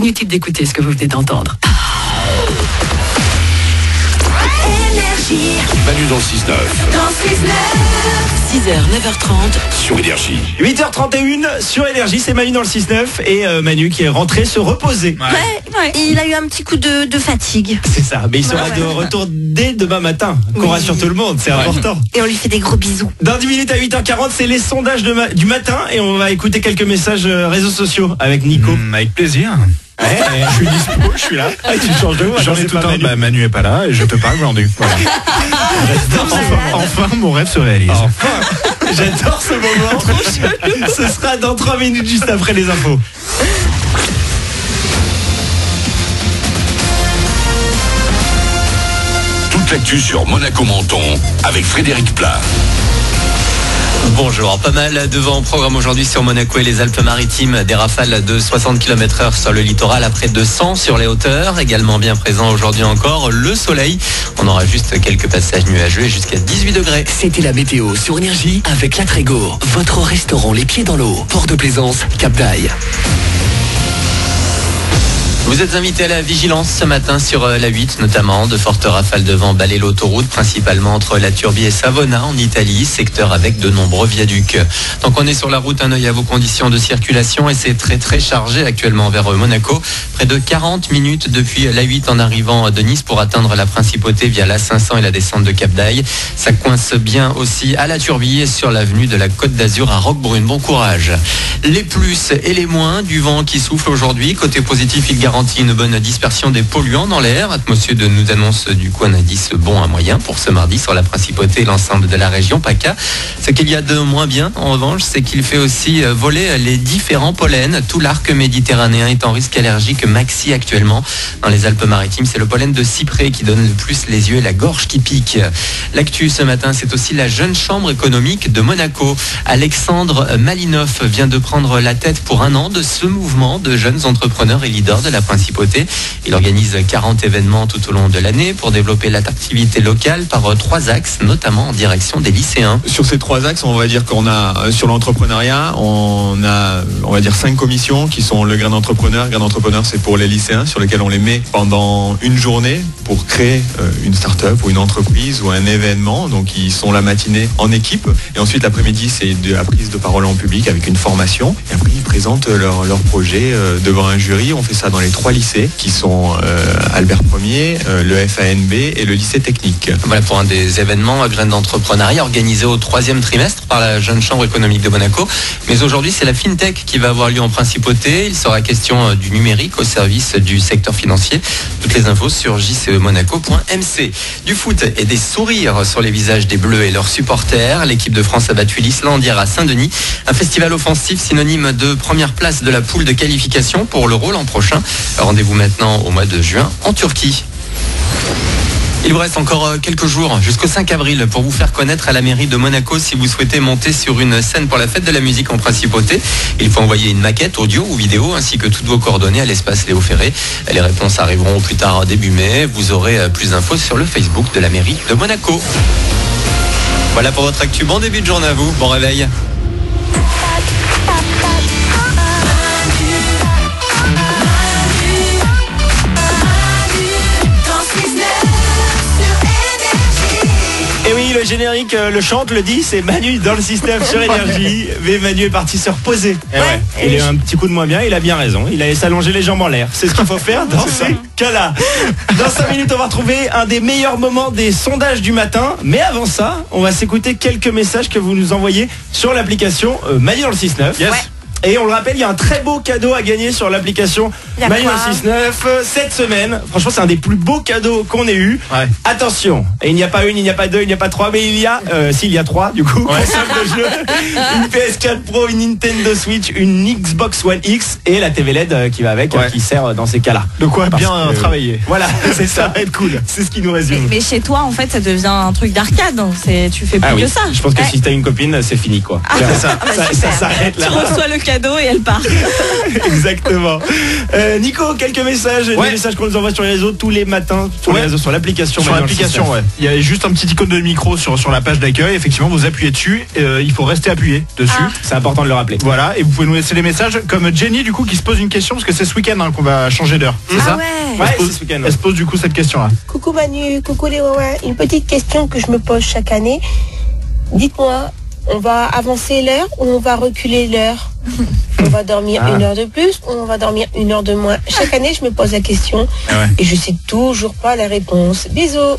Inutile d'écouter ce que vous venez d'entendre. Manu dans le 6-9. 6h, 9h30 sur Énergie. 8h31 sur Énergie, c'est Manu dans le 6-9 et Manu qui est rentré se reposer. Ouais. Il a eu un petit coup de fatigue. C'est ça, mais il sera de retour dès demain matin. Qu'on rassure tout le monde, c'est important. Et on lui fait des gros bisous. Dans 10 minutes à 8h40, c'est les sondages du matin et on va écouter quelques messages réseaux sociaux avec Nico. Avec plaisir. Ouais, je suis dispo, je suis là. Tu changes de voix. J'en ai tout le temps. Manu est pas là et je te parle, Grandu. Voilà. Enfin, mon rêve se réalise. J'adore ce moment. Ce sera dans 3 minutes juste après les infos. Toute l'actu sur Monaco-Menton avec Frédéric Plat. Bonjour, pas mal de vent au programme aujourd'hui sur Monaco et les Alpes-Maritimes. Des rafales de 60 km/h sur le littoral, après 200 sur les hauteurs. Également bien présent aujourd'hui encore le soleil. On aura juste quelques passages nuageux et jusqu'à 18 degrés. C'était la météo sur Énergie avec La Trégo, votre restaurant les pieds dans l'eau. Port de Plaisance, Cap d'Aille. Vous êtes invité à la vigilance ce matin sur la 8 notamment. De fortes rafales de vent balayent l'autoroute, principalement entre la Turbie et Savona en Italie, secteur avec de nombreux viaducs. Donc on est sur la route, un œil à vos conditions de circulation et c'est très chargé actuellement vers Monaco. Près de 40 minutes depuis la 8 en arrivant de Nice pour atteindre la Principauté via la 500 et la descente de Cap d'Aille. Ça coince bien aussi à la Turbie et sur l'avenue de la Côte d'Azur à Roquebrune. Bon courage. Les plus et les moins du vent qui souffle aujourd'hui. Côté positif, il garantit une bonne dispersion des polluants dans l'air. Atmosphère nous annonce du coup un indice bon à moyen pour ce mardi sur la Principauté et l'ensemble de la région PACA. Ce qu'il y a de moins bien, en revanche, c'est qu'il fait aussi voler les différents pollens. Tout l'arc méditerranéen est en risque allergique maxi actuellement. Dans les Alpes-Maritimes, c'est le pollen de cyprès qui donne le plus les yeux et la gorge qui pique. L'actu ce matin, c'est aussi la jeune chambre économique de Monaco. Alexandre Malinov vient de prendre la tête pour 1 an de ce mouvement de jeunes entrepreneurs et leaders de la Principauté. Il organise 40 événements tout au long de l'année pour développer l'attractivité locale par 3 axes, notamment en direction des lycéens. Sur ces 3 axes, on va dire qu'on a, sur l'entrepreneuriat, on va dire 5 commissions qui sont le grain d'entrepreneur. Grain d'entrepreneur, c'est pour les lycéens sur lesquels on les met pendant une journée pour créer une start-up ou une entreprise ou un événement. Donc ils sont la matinée en équipe et ensuite l'après-midi, c'est de la prise de parole en public avec une formation. Et après, ils présentent leur projet devant un jury. On fait ça dans les 3 lycées qui sont Albert Ier, le FANB et le lycée technique. Voilà pour un des événements à graines d'entrepreneuriat organisé au 3e trimestre par la jeune chambre économique de Monaco. Mais aujourd'hui, c'est la FinTech qui va avoir lieu en Principauté. Il sera question du numérique au service du secteur financier. Toutes les infos sur jcemonaco.mc. Du foot et des sourires sur les visages des Bleus et leurs supporters. L'équipe de France a battu l'Islande hier à Saint-Denis. Un festival offensif synonyme de première place de la poule de qualification pour l'Euro l'an prochain. Rendez-vous maintenant au mois de juin en Turquie. Il vous reste encore quelques jours jusqu'au 5 avril pour vous faire connaître à la mairie de Monaco si vous souhaitez monter sur une scène pour la fête de la musique en Principauté. Il faut envoyer une maquette audio ou vidéo ainsi que toutes vos coordonnées à l'espace Léo Ferré. Les réponses arriveront au plus tard début mai. Vous aurez plus d'infos sur le Facebook de la mairie de Monaco. Voilà pour votre actu. Bon début de journée à vous. Bon réveil. Et oui, le générique le chante, le dit, c'est Manu dans le 6-9 sur Énergie. Mais Manu est parti se reposer. Il a eu un petit coup de moins bien, il a bien raison. Il allait s'allonger les jambes en l'air. C'est ce qu'il faut faire dans ces cas-là. Dans 5 minutes, on va retrouver un des meilleurs moments des sondages du matin. Mais avant ça, on va s'écouter quelques messages que vous nous envoyez sur l'application Manu dans le 6-9. Yes. Et on le rappelle, il y a un très beau cadeau à gagner sur l'application Manu dans le 6-9 cette semaine. Franchement, c'est un des plus beaux cadeaux qu'on ait eu. Attention, et il n'y a pas une, il n'y a pas deux, il n'y a pas trois, mais il y a, s'il y a 3 du coup, console de jeu, une PS4 Pro, une Nintendo Switch, une Xbox One X et la TV LED qui va avec, qui sert dans ces cas-là. De quoi bien travailler. Voilà, c'est ça. Ça va être cool. C'est ce qui nous résume. Mais chez toi, en fait, ça devient un truc d'arcade. Tu fais plus que ça. Je pense que si t'as une copine, c'est fini quoi. Ça s'arrête là. Tu reçois le cadeau cadeau et elle part. Exactement. Nico, quelques messages, des messages qu'on nous envoie sur les réseaux tous les matins, sur les réseaux, sur l'application. Sur l'application, ouais. Il y a juste un petit icône de micro sur la page d'accueil. Effectivement, vous appuyez dessus. Il faut rester appuyé dessus. C'est important de le rappeler. Voilà, et vous pouvez nous laisser les messages comme Jenny du coup qui se pose une question parce que c'est ce week-end qu'on va changer d'heure. C'est ça? Ouais, c'est ce week-end. Elle se pose du coup cette question-là. Coucou Manu, coucou les Wawa. Une petite question que je me pose chaque année. Dites-moi, on va avancer l'heure ou on va reculer l'heure? On va dormir 1 heure de plus ou on va dormir 1 heure de moins? Chaque année, je me pose la question et je sais toujours pas la réponse. Bisous.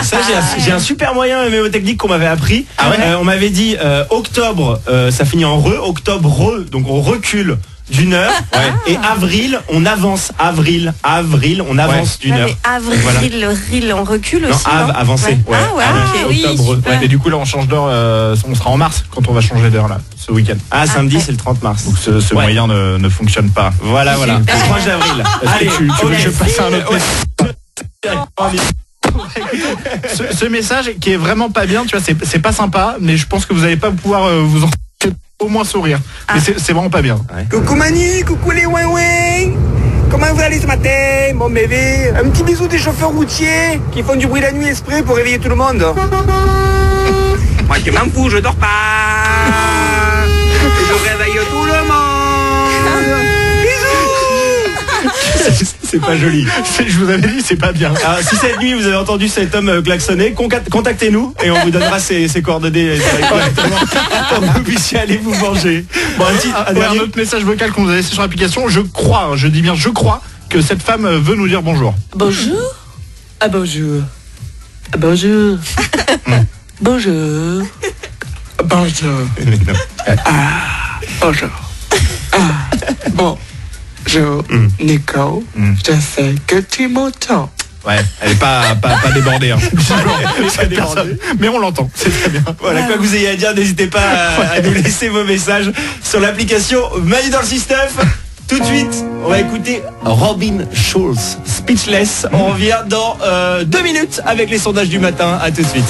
Ça, j'ai un super moyen mémotechnique qu'on m'avait appris. On m'avait dit octobre, ça finit en octobre, donc on recule d'1 heure. Et avril, on avance. Avril, on avance d'1 heure. Mais avril, le ril, on recule aussi. Avancé. Octobre. Et du coup là on change d'heure, on sera en mars quand on va changer d'heure là, ce week-end. Samedi c'est le 30 mars. Donc ce moyen ne fonctionne pas. Voilà. Le 3 avril. Allez, tu veux que je passe à un autre ce message qui est vraiment pas bien, tu vois, c'est pas sympa, mais je pense que vous allez pas pouvoir vous en au moins sourire. Mais c'est vraiment pas bien. Coucou Manu, coucou les ouin-ouin. Comment vous allez ce matin, mon bébé? Un petit bisou des chauffeurs routiers qui font du bruit la nuit exprès pour réveiller tout le monde. Moi je m'en fous, je dors pas. Je réveille tout le monde. Bisous. C'est pas joli. Je vous avais dit, c'est pas bien. Alors, si cette nuit vous avez entendu cet homme klaxonner, contactez-nous et on vous donnera ses coordonnées correctement pour que vous puissiez aller vous venger. Bon, un autre message vocal qu'on nous a laissé sur l'application. Je dis bien je crois que cette femme veut nous dire bonjour. Bonjour. Bonjour. Bonjour. Bonjour. Bonjour. Bonjour. Bonjour, Nico. Je sais que tu m'entends. Ouais, elle est pas débordée. Hein. Mais on l'entend, c'est très bien. Voilà, quoi que vous ayez à dire, n'hésitez pas à nous laisser vos messages sur l'application Manu dans le système. Tout de suite, on va écouter Robin Schulz, Speechless. On revient dans 2 minutes avec les sondages du matin. À tout de suite.